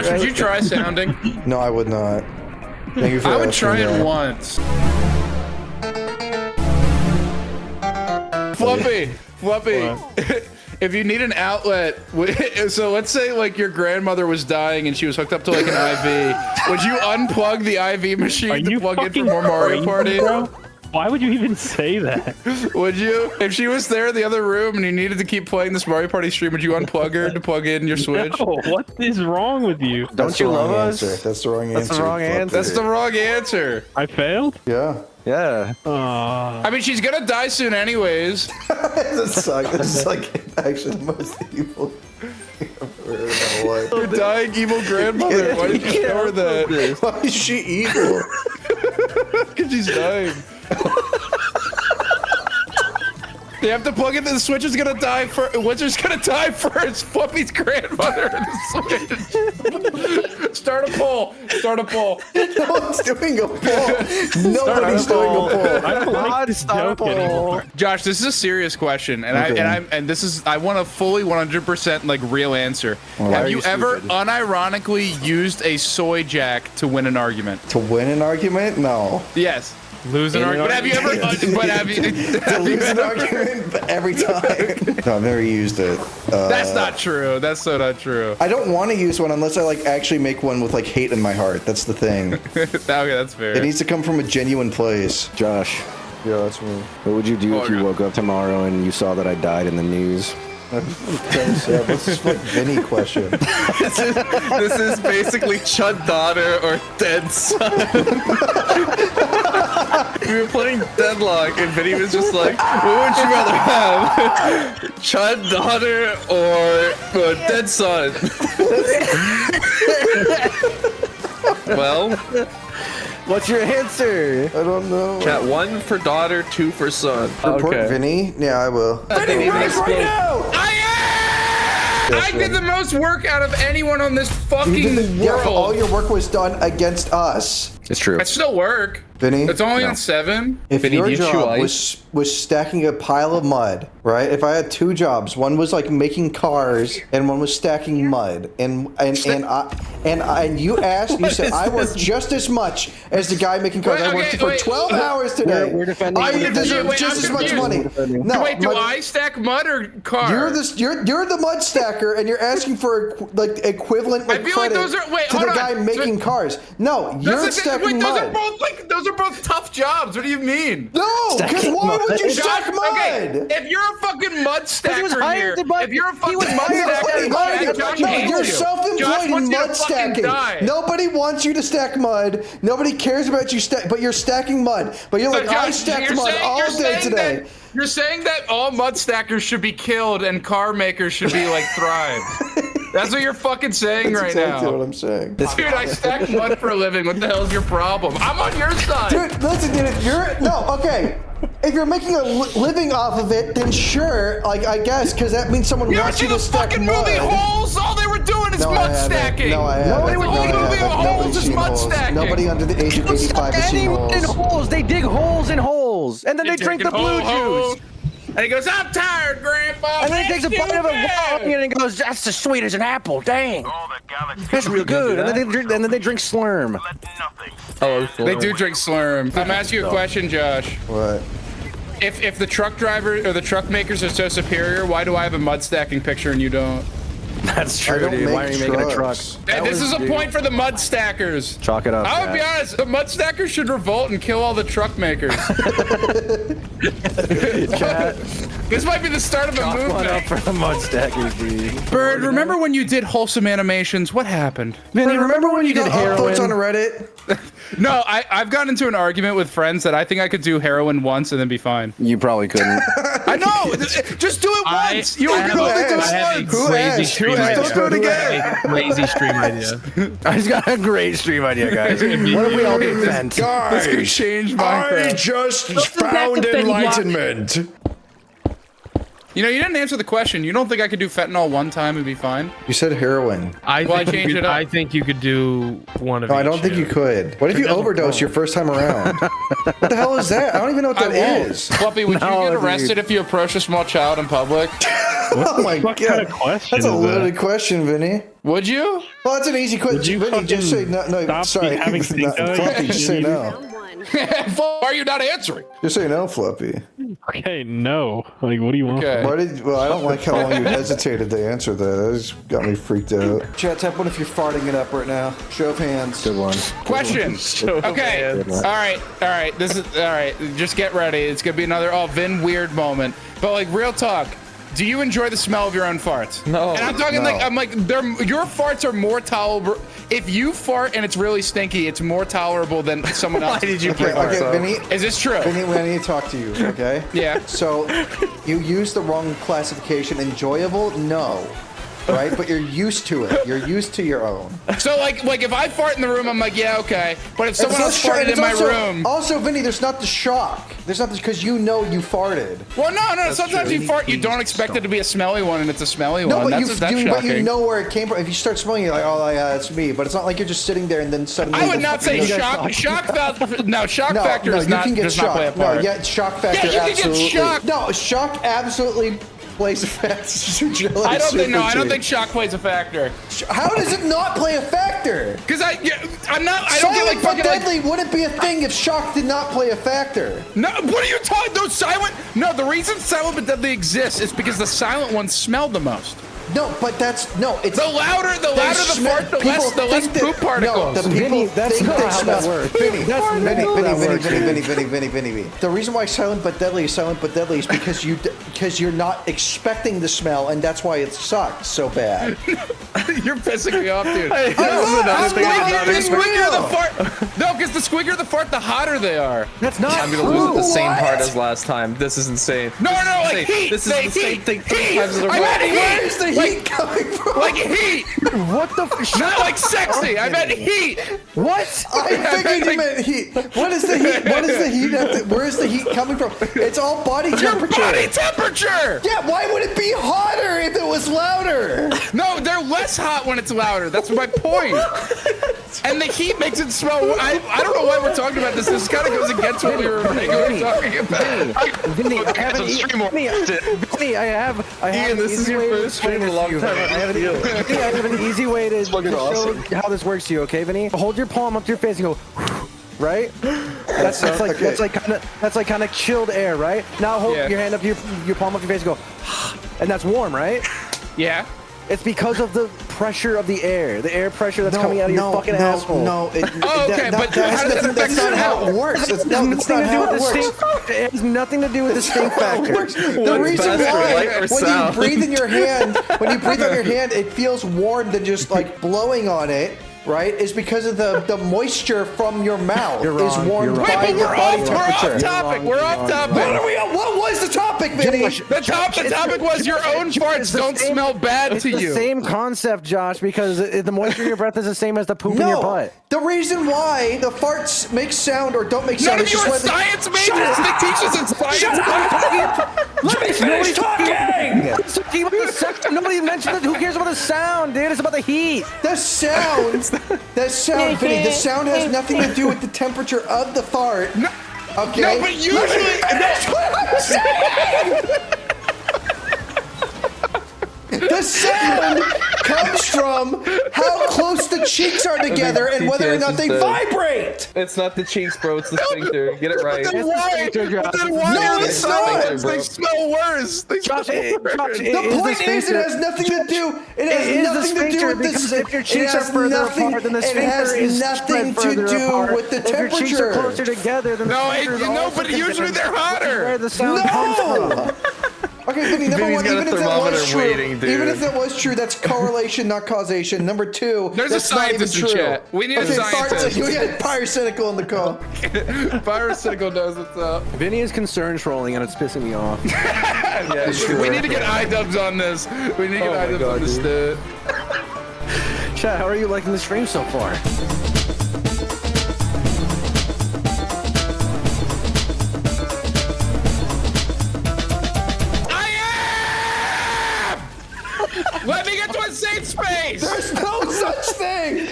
Josh, would you try sounding? No, I would not. Thank you for I would try asking it that. once. Fluffy. If you need an outlet, so let's say like your grandmother was dying and she was hooked up to like an IV, would you unplug the IV machine to plug in for more Mario Party? Bro? Why would you even say that? Would you? If she was there in the other room and you needed to keep playing this Mario Party stream, would you unplug her to plug in your Switch? No, what is wrong with you? Don't you love us? That's the wrong answer. That's the wrong answer. That's the wrong answer. I failed? Yeah. Yeah. I mean, she's gonna die soon anyways. This is like actually the most evil thing I've ever heard in my life. Your dying evil grandmother. Why did you show her that? Why is she evil? Because she's dying. They have to plug in the Switch is gonna die first. Which is gonna die first? Fluffy's grandmother and the Switch. Start a poll. Start a poll. No one's doing a poll. Nobody's doing a poll. I don't like this start a joke anymore. poll. Josh, this is a serious question, and I want a fully 100% like real answer. Have you ever unironically used a soy jack to win an argument? To win an argument? No. Yes. Lose an argument. But have you ever? But have you? To lose an argument every time. No, I've never used it. That's not true. That's so not true. I don't want to use one unless I like actually make one with like hate in my heart. That's the thing. Okay, that's fair. It needs to come from a genuine place. Josh, Yeah, that's me. what would you do if you God. woke up tomorrow and you saw that I died in the news? This is like Vinny question. This is basically Chud daughter or dead son. We were playing Deadlock and Vinny was just like, what would you rather have? Chud daughter or dead son? Well, What's your answer? I don't know. chat 1 for daughter, 2 for son. Report Vinny? Yeah, I will. Vinny, right now! I did the most work out of anyone on this fucking Yeah, but all world. your work was done against us. It's true. That's still work. Vinny? It's only on 7. If Vinny, your do you chew job ice? was stacking a pile of mud, right? If I had 2 jobs, one was like making cars, and one was stacking mud, and you asked, you said I worked just as much as the guy making cars. Wait, I worked okay, for wait. 12 hours today. We're defending- I we're deserve defending- just as I'm much money. confused. No, Wait, do my- I stack mud or car? You're the mud stacker, and you're asking for like equivalent like I feel like credit those are- wait, to the hold on. guy making cars. No, you're Wait, stacking those mud. are both those are both tough jobs. What do you mean? No, because Stacking why would you mud. stack mud? Okay, if you're a fucking mud stacker was here, hired to buy- if you're a he fucking was mud hired stacker, to Josh No, hates you're you. self-employed Josh in wants you to mud fucking stacking. die. Nobody wants you to stack mud. Nobody cares about you but you're stacking mud. But you're So, like, I Josh, stacked you're mud saying- all you're day saying today. that- You're saying that all mud stackers should be killed and car makers should be like thrive. That's what you're fucking saying That's right exactly now. what I'm saying. Dude, I stack mud for a living. What the hell is your problem? I'm on your side. Dude, listen, dude, okay. If you're making a living off of it, then sure, like, I guess, because that means someone You ever wants see you to the stack fucking mud. movie Holes? All they were doing is No, I mud haven't. stacking. No, I haven't. That's the whole No, I movie of haven't. Holes Nobody's is seen mud Holes. stacking. Nobody under the age of 85 has seen in Holes. holes. They dig holes in holes, and then they drink the blue juice. And he goes, I'm tired, Grandpa. And then he takes a bite of a Yeah. raw onion and goes, "That's as sweet as an apple. Dang, that's real good." And then they drink Slurm. Oh, They do drink Slurm. I'm asking you a question, Josh. What? If the truck driver or the truck makers are so superior, why do I have a mud stacking picture and you don't? That's I true, don't dude. make Why are you making a truck? trucks. And this is a point for the mud stackers. Chalk it up. I would be Jack. honest, the mud stackers should revolt and kill all the truck makers. This might be the start of a Chalk one up movement. for the mud stackers, dude. Bird, remember when you did wholesome animations? What happened? Vinny, remember when you did Upvotes on heroin? Reddit? No, I've gotten into an argument with friends that I think I could do heroin once and then be fine. You probably couldn't. I know! Just do it once! You can only do asked? it I once! Who crazy asked? stream Just idea. don't do it again. Crazy stream idea. I just got a great stream idea, guys. What if we all do vent? This could change Minecraft. just found enlightenment. You know, you didn't answer the question. You don't think I could do fentanyl one time and be fine? You said heroin. I Well, I think changed you it could, up. I think you could do one of No, I each, don't think yeah. you could. What if you overdose your first time around? What the hell is that? I don't even know what that is. Fluffy, would No, you get dude. arrested if you approach a small child in public? Oh my What god. kind of question That's a is that? loaded question, Vinny. Would you? Well, that's an easy question. you Vinny, just say fucking no. No, stop sorry. having stink eye? Fluffy, just say no. Why are you not answering? Just say no, Fluffy. Okay, no. Like, what do you want? Okay. Well, I don't like how long you hesitated to answer that. That just got me freaked out. Chat, tap one if you're farting it up right now. Show of hands. Good one. Question. Okay. All right. This is all right. Just get ready. It's gonna be another Vin weird moment. But like, real talk. Do you enjoy the smell of your own farts? No. And I'm talking No. your farts are more tolerable. If you fart and it's really stinky, it's more tolerable than someone else. Why did you Okay, bring okay, Vinny. Is this true? Vinny, I need to talk to you, okay? Yeah. So, you used the wrong classification. Enjoyable? No. Right? But you're used to it. You're used to your own. So like if I fart in the room, I'm like, yeah, okay. But if someone else farted in my room, Also, Vinny, there's not the shock. There's not because you know you farted. well, no. Sometimes you fart, you don't expect it to be a smelly one, and it's a smelly No, one. but That's shocking. but you know where it came from. If you start smelling, you're like, oh yeah, it's me. But it's not like you're just sitting there and then suddenly. I would not say shock. Shock factor. No, shock factor no, is you not can get does not play a shocked. part. No, yeah, shock factor. Yeah, you can get absolutely. shocked. No, shock absolutely plays a factor. I don't think shock plays a factor. How does it not play a factor? Because I don't get like Silent but fucking deadly wouldn't be a thing if shock did not play a factor. No, what are you talking? No, silent. No, the reason silent but deadly exists is because the silent ones smell the most. No, but that's no. It's The louder the fart, the less poop particles. No, the people Vinny, that's think not they how smell. that works. Vinny, That's not Vinny, how that works. Vinny. The reason why silent but deadly is silent but deadly is because you're not expecting the smell, and that's why it sucks so bad. You're pissing me off, dude. I'm The squeakier real. the fart. No, because the squeakier the fart, the hotter they are. That's not I'm gonna lose at the same What? part as last time. This is insane. No, like heat. This is the same thing three times in a row. I meant heat. Where's the heat coming from? Like heat. What the f- Not like sexy. I meant heat. What? I figured you meant heat. What is the heat? What is the heat? Where is the heat coming from? It's all body Your temperature. body temperature. Yeah, why would it be hotter if it was louder? No, they're less hot when it's louder. That's my point. And the heat makes it smell. I don't know why we're talking about this. This kind of goes against what we were regularly talking about. Vinny, I have an Vinny, I have Ian, an this is easy your way to first stream in a long explain time. this to you. Vinny, I have an easy way to show how this works to you, okay, Vinny? Hold your palm up to your face and go, right? That's like kind of chilled air, right? Now hold your hand up to your palm up to your face and go, and that's warm, right? Yeah. It's because of the pressure of the air pressure that's coming out of your fucking asshole. No, Okay, but how does that affect that's not the how smell? it works. That's not how it works. It has nothing to do with the stink factor. The reason faster, light why or when sound? you breathe in your hand, it feels warm than just like blowing on it. Right, is because of the moisture from your mouth is warmed Wait, by but the we're body off temperature. topic. We're off topic. What was the topic, Vinny? The topic was your own farts don't smell bad to It's the you. same concept, Josh, because the moisture in your breath is the same as the poop in your butt. The reason why the farts make sound or don't make None sound of is you just are whether science majors. They teach us in science. Let me finish talking! Nobody mentioned it. Who cares about the sound, dude? It's about the heat. the sound, Vinny, the sound has nothing to do with the temperature of the fart. Okay. No, but usually. That's what I'm saying. The sound comes from how close the cheeks are together and whether or not they vibrate. It's not the cheeks, bro. It's the sphincter. Get it right. Then why? But then why No, are the it's not. sides? They smell worse. They smell worse. The point is, it has nothing to do. It has nothing to do with because this. if your cheeks are further apart, then the sphincter is nothing spread to further do apart. with the If your cheeks are temperature. closer together, then the No, sphincter is also but usually they're hotter. where the sound comes from. No. Okay, Vinny, number Vinny's one, got a even if that thermometer was true, waiting, dude. even if that was true, that's correlation, not causation. Number two, There's a that's not even scientist in true. chat. We need a scientist. We got Pyrocynical in the call. Pyrocynical knows what's up. Vinny is concern trolling, and it's pissing me off. Yeah, sure. We need to get iDubbbz on this. We need to get iDubbbz on this, dude. Chat, how are you liking the stream so far?